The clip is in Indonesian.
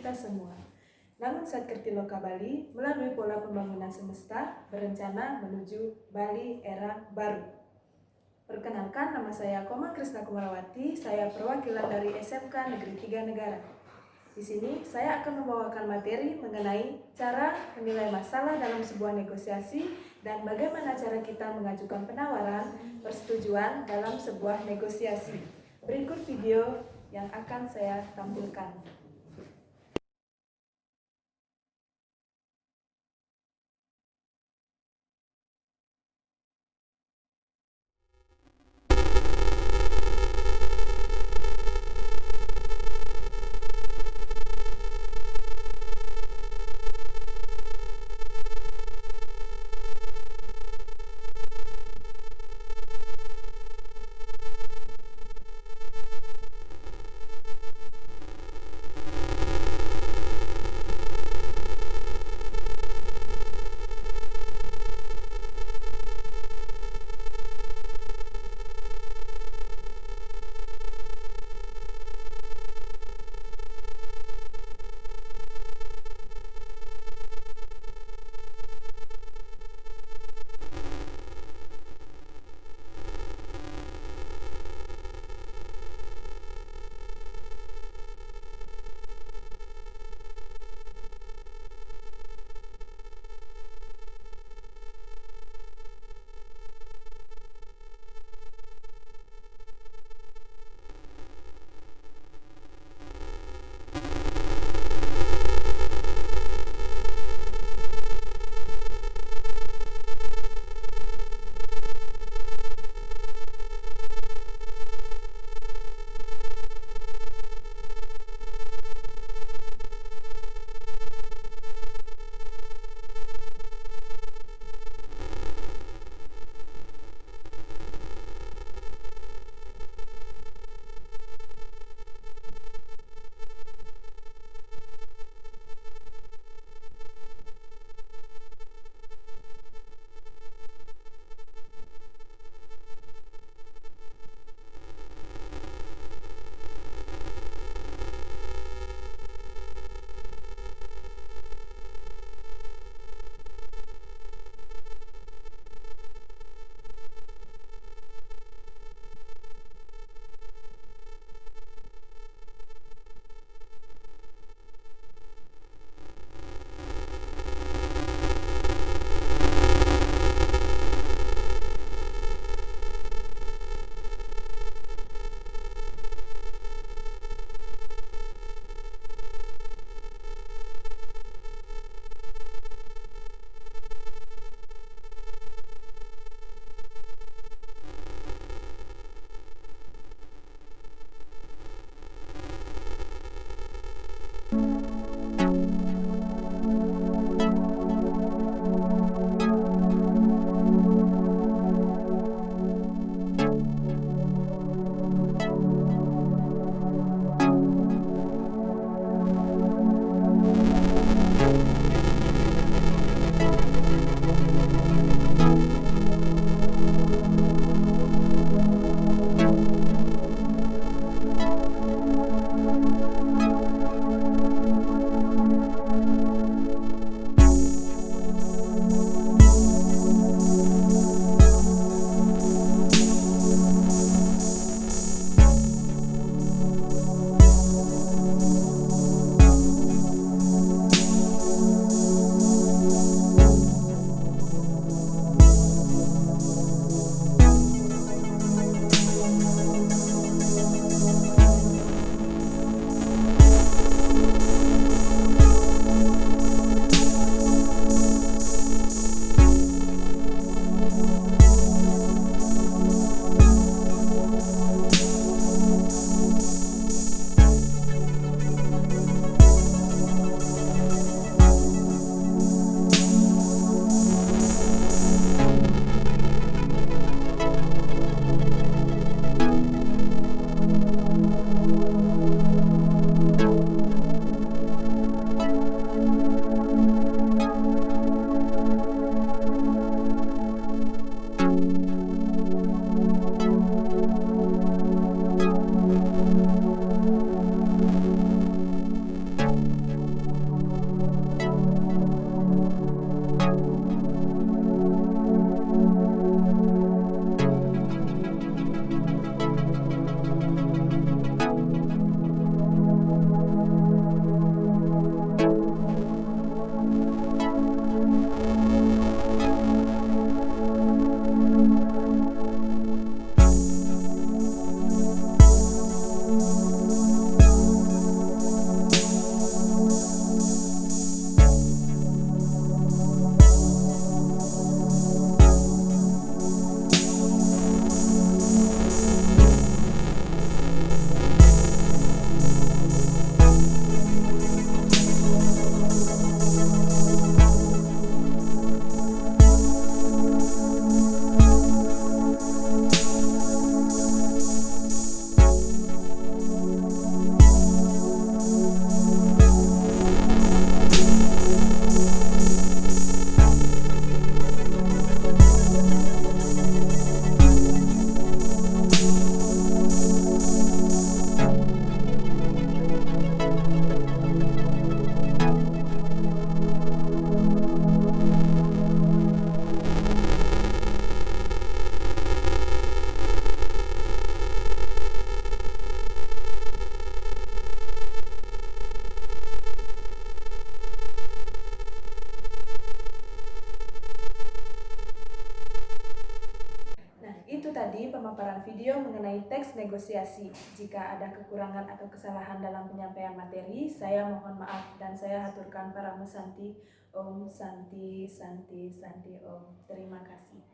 kita semua. Namun Satkerti Loka Bali melalui pola pembangunan semesta berencana menuju Bali era baru. Perkenalkan, nama saya Koma Krisna Kumarawati, saya perwakilan dari SMK Negeri 3 Negara. Di sini saya akan membawakan materi mengenai cara menilai masalah dalam sebuah negosiasi dan bagaimana cara kita mengajukan penawaran persetujuan dalam sebuah negosiasi. Berikut video yang akan saya tampilkan. membawakan video mengenai teks negosiasi. Jika ada kekurangan atau kesalahan dalam penyampaian materi, saya mohon maaf dan saya haturkan para musanti. Om Santi Santi Santi Om. Terima kasih.